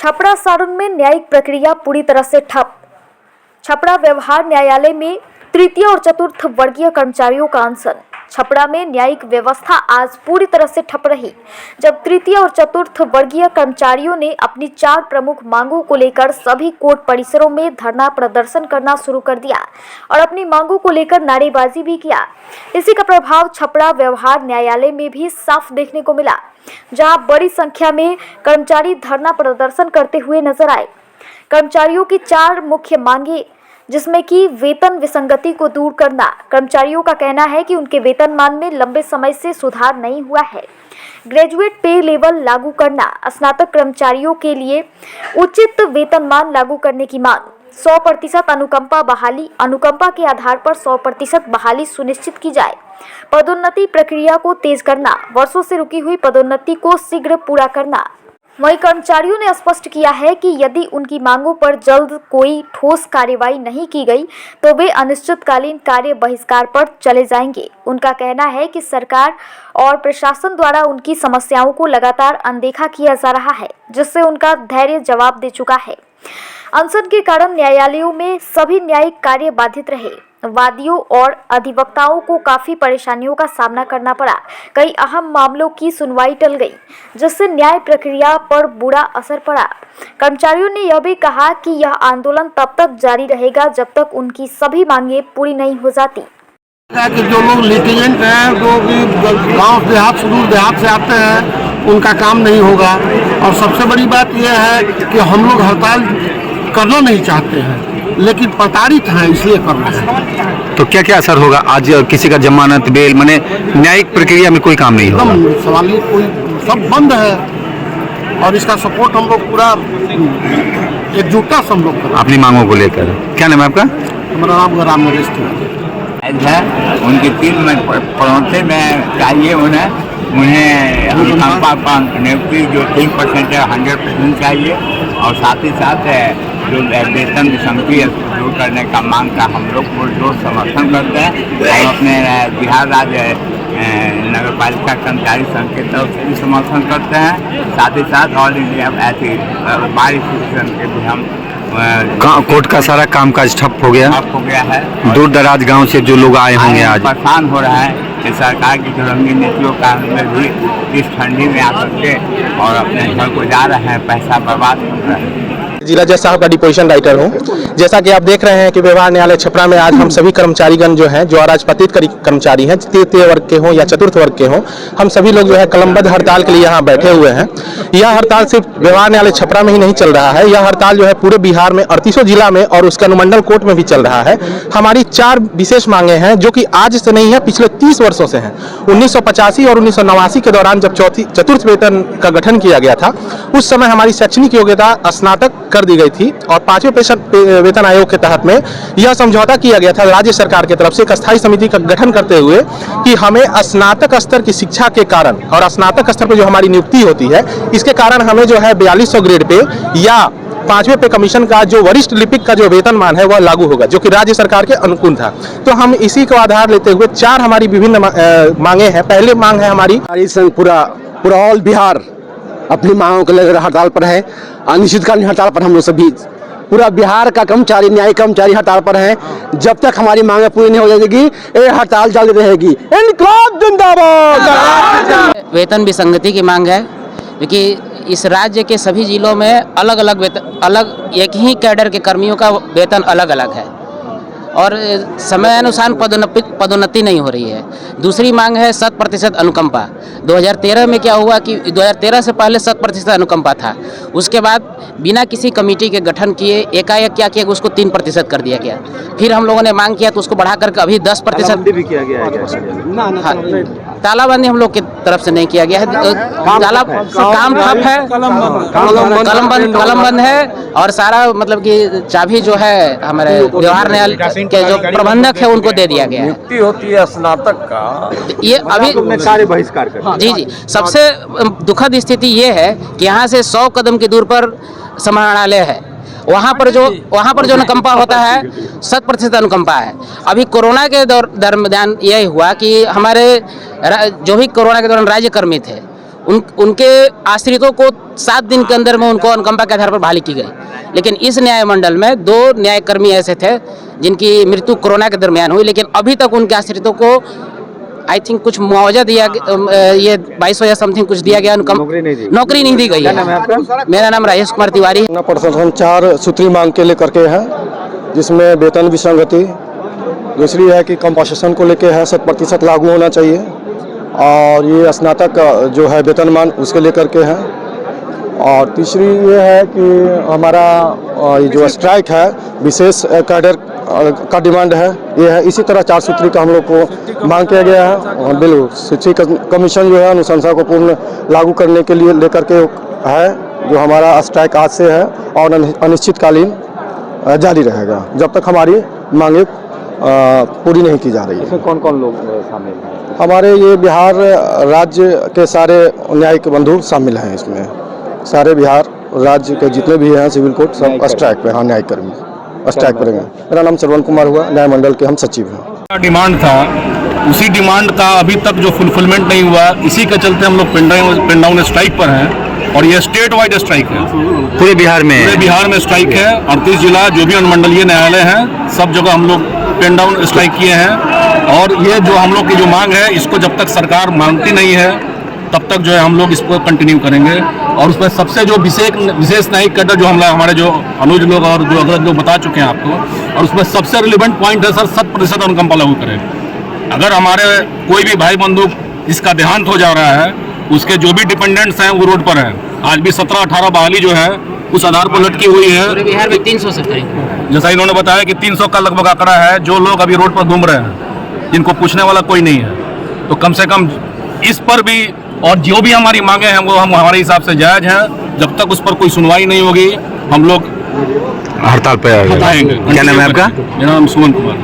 छपरा सारण में न्यायिक प्रक्रिया पूरी तरह से ठप। छपरा व्यवहार न्यायालय में तृतीय और चतुर्थ वर्गीय कर्मचारियों का अनशन। छपरा में न्यायिक व्यवस्था आज पूरी तरह से ठप रही, जब तृतीय और चतुर्थ वर्गीय कर्मचारियों ने अपनी 4 प्रमुख मांगों को लेकर सभी कोर्ट परिसरों में धरना प्रदर्शन करना शुरू कर दिया और अपनी मांगों को लेकर नारेबाजी भी किया। इसी का प्रभाव छपरा व्यवहार न्यायालय में भी साफ देखने को मिला, जहां बड़ी संख्या में कर्मचारी धरना प्रदर्शन करते हुए नजर आए। कर्मचारियों की 4 मुख्य मांगे, जिसमें कि वेतन विसंगति को दूर करना। कर्मचारियों का कहना है कि उनके वेतनमान में लंबे समय से सुधार नहीं हुआ है। ग्रेजुएट पे लेवल लागू करना, स्नातक कर्मचारियों के लिए उचित वेतनमान लागू करने की मांग, 100% अनुकंपा बहाली, अनुकंपा के आधार पर 100% बहाली सुनिश्चित की जाए, पदोन्नति प्रक्रिया को तेज करना, वर्षों से रुकी हुई पदोन्नति को शीघ्र पूरा करना। वहीं कर्मचारियों ने स्पष्ट किया है कि यदि उनकी मांगों पर जल्द कोई ठोस कार्रवाई नहीं की गई तो वे अनिश्चितकालीन कार्य बहिष्कार पर चले जाएंगे। उनका कहना है कि सरकार और प्रशासन द्वारा उनकी समस्याओं को लगातार अनदेखा किया जा रहा है, जिससे उनका धैर्य जवाब दे चुका है। अनशन के कारण न्यायालयों में सभी न्यायिक कार्य बाधित रहे। वादियों और अधिवक्ताओं को काफी परेशानियों का सामना करना पड़ा। कई अहम मामलों की सुनवाई टल गई, जिससे न्याय प्रक्रिया पर बुरा असर पड़ा। कर्मचारियों ने यह भी कहा कि यह आंदोलन तब तक जारी रहेगा जब तक उनकी सभी मांगें पूरी नहीं हो जाती। कि जो लोग लिटिगेंट हैं, जो भी गांव देहात सुदूर देहात से आते हैं, उनका काम नहीं होगा। और सबसे बड़ी बात यह है कि हम लोग हड़ताल करना नहीं चाहते हैं, लेकिन प्रताड़ित हैं, इसलिए कर रहे हैं। तो क्या क्या असर होगा आज? किसी का जमानत, बेल, माने न्यायिक प्रक्रिया में कोई काम नहीं होगा? सवाल ही कोई, सब बंद है। और इसका सपोर्ट हम लोग पूरा एकजुटता से हम लोग कर रहे हैं अपनी मांगों को लेकर। क्या नाम है आपका? हमारा नाम राम नरेश है। उनकी 3 पदोन्नति में चाहिए, उन्हें अनुकंपा नियुक्ति जो 3% है 100% चाहिए। और साथ ही साथ जो वेतन विसंगति दूर करने का मांग का हम लोग पुरजोर समर्थन करते हैं। हम अपने बिहार राज्य नगर पालिका कर्मचारी संघ के तरफ से भी समर्थन करते हैं। साथ ही साथ ऑल इंडिया ऐसी बार एसोसिएशन के भी हम कोर्ट का सारा कामकाज ठप हो गया है। दूर दराज गांव से जो लोग आए होंगे आज परेशान हो रहा है कि सरकार की जो रंगीन नीतियों का में भी इस ठंडी में आ सकते और अपने घर को जा रहे हैं, पैसा बर्बाद कर रहे हैं। जिला जज साहब का डिपोजिशन राइटर हूँ। जैसा कि आप देख रहे हैं कि व्यवहार न्यायालय छपरा में आज हम सभी कर्मचारीगण जो हैं, जो अराजपत्रित कर्मचारी हैं, तृतीय वर्ग के हों या चतुर्थ वर्ग के हों, हम सभी लोग जो है कलमबद्ध हड़ताल के लिए यहाँ बैठे हुए हैं। यह हड़ताल सिर्फ व्यवहार न्यायालय छपरा में ही नहीं चल रहा है, यह हड़ताल जो है पूरे बिहार में 38 जिला में और उसके अनुमंडल कोर्ट में भी चल रहा है। हमारी 4 विशेष मांगे हैं, जो कि आज से नहीं है, पिछले 30 वर्षों से हैं। 1985 और 1989 के दौरान जब चतुर्थ वेतन का गठन किया गया था, उस समय हमारी शैक्षणिक योग्यता स्नातक कर दी गई थी और 5वें वेतन आयोग के तहत में यह समझौता किया गया था राज्य सरकार की तरफ से एक अस्थायी समिति का गठन करते हुए कि हमें स्नातक स्तर की शिक्षा के कारण और स्नातक स्तर पर जो हमारी नियुक्ति होती है, इसके कारण हमें जो है 4200 ग्रेड पे या 5वें पे कमीशन का जो वरिष्ठ लिपिक का जो वेतनमान है वह लागू होगा, जो कि राज्य सरकार के अनुकूल था। तो हम इसी को आधार लेते हुए 4 हमारी विभिन्न मांगे हैं। पहले मांग है हमारी पूरा ऑल बिहार अपनी मांगों को लेकर हड़ताल पर है। अनिश्चितकालीन हड़ताल पर हम लोग सभी पूरा बिहार का कर्मचारी, न्यायिक कर्मचारी हड़ताल पर हैं। जब तक हमारी मांगें पूरी नहीं हो जाएगी, ये हड़ताल जारी रहेगी। इनकलाब जिंदाबाद। वेतन विसंगति की मांग है, क्योंकि इस राज्य के सभी जिलों में अलग अलग एक ही कैडर के कर्मियों का वेतन अलग अलग है और समय अनुसार पदोन्नति नहीं हो रही है। दूसरी मांग है 100% अनुकंपा। 2013 में क्या हुआ कि 2013 से पहले 100% अनुकंपा था, उसके बाद बिना किसी कमेटी के गठन किए एकाएक क्या किया, उसको 3% कर दिया गया। फिर हम लोगों ने मांग किया तो उसको बढ़ा करके अभी 10% भी किया गया है। तालाबंदी हम लोग की तरफ से नहीं किया गया है। काम ठप है, कलम बंद है और सारा मतलब कि चाबी जो है हमारे व्यवहार न्यायालय के जो प्रबंधक है उनको दे दिया गया है। नियुक्ति होती है स्नातक का, ये अभी कार्य बहिष्कार कर। जी, सबसे दुखद स्थिति ये है कि यहाँ से 100 कदम की दूर पर समाहरणालय है। वहाँ पर जो अनुकंपा होता है 100% अनुकंपा है। अभी कोरोना के दरमियान यह हुआ कि हमारे जो भी कोरोना के दौरान राज्य कर्मी थे उनके आश्रितों को 7 दिन के अंदर में उनको अनुकंपा के आधार पर बहाली की गई। लेकिन इस न्याय मंडल में 2 न्यायकर्मी ऐसे थे जिनकी मृत्यु कोरोना के दरमियान हुई, लेकिन अभी तक उनके आश्रितों को आई थिंक कुछ मुआवजा दिया, ये 2200 या समथिंग कुछ दिया गया, नौकरी नहीं दी गई है। मेरा नाम राजेश कुमार तिवारी। प्रशासन 4 सूत्री मांग के लेकर के है, जिसमें वेतन विसंगति, दूसरी है कि कंपनसेशन को लेके है 100% लागू होना चाहिए, और ये स्नातक जो है वेतनमान उसके लेकर के है, और तीसरी ये है कि हमारा ये जो स्ट्राइक है विशेष कैडर का डिमांड है, ये है। इसी तरह 4 सूत्री का हम लोग को मांग किया गया है, और बिल शिक्षक कमीशन जो है अनुशंसा को पूर्ण लागू करने के लिए लेकर के है, जो हमारा स्ट्राइक आज से है और अनिश्चितकालीन जारी रहेगा जब तक हमारी मांगे पूरी नहीं की जा रही है। इसमें कौन कौन लोग शामिल हैं? हमारे ये बिहार राज्य के सारे न्यायिक बंधु शामिल हैं इसमें, सारे बिहार राज्य के जितने भी हैं सिविल कोर्ट सब स्ट्राइक पे, हाँ न्यायिक कर्मी स्ट्राइक पर हैं। मेरा नाम श्रवण कुमार हुआ, न्याय मंडल के हम सचिव हैं। डिमांड था, उसी डिमांड का अभी तक जो फुलफिलमेंट नहीं हुआ, इसी के चलते हम लोग पिन डाउन स्ट्राइक पर हैं, और ये स्टेट वाइड स्ट्राइक है। पूरे बिहार में स्ट्राइक है। 38 जिला जो भी अनुमंडलीय न्यायालय हैं सब जगह हम लोग पिन डाउन स्ट्राइक किए हैं, और ये जो हम लोग की जो मांग है इसको जब तक सरकार मानती नहीं है तब तक जो है हम लोग इसको कंटिन्यू करेंगे। और उसमें सबसे जो विशेष न्यायिक कैडर जो हमारे जो अनुज लोग और जो अग्रज लोग बता चुके हैं आपको, और उसमें सबसे रिलेवेंट पॉइंट है सर 100% अनुकंपा लागू करें। अगर हमारे कोई भी भाई बंधु जिसका देहांत हो जा रहा है, उसके जो भी डिपेंडेंट्स हैं वो रोड पर हैं। आज भी 17-18 बहाली जो है उस आधार पर लटकी हुई है। पूरे बिहार में 300 से करीब, जैसा इन्होंने बताया कि 300 का लगभग आंकड़ा है जो लोग अभी रोड पर घूम रहे हैं, जिनको पूछने वाला कोई नहीं है। तो कम से कम इस पर भी, और जो भी हमारी मांगे हैं वो हम हमारे हिसाब से जायज़ हैं। जब तक उस पर कोई सुनवाई नहीं होगी हम लोग हड़ताल पे आएंगे। क्या नाम है आपका? मेरा नाम सुमन कुमार।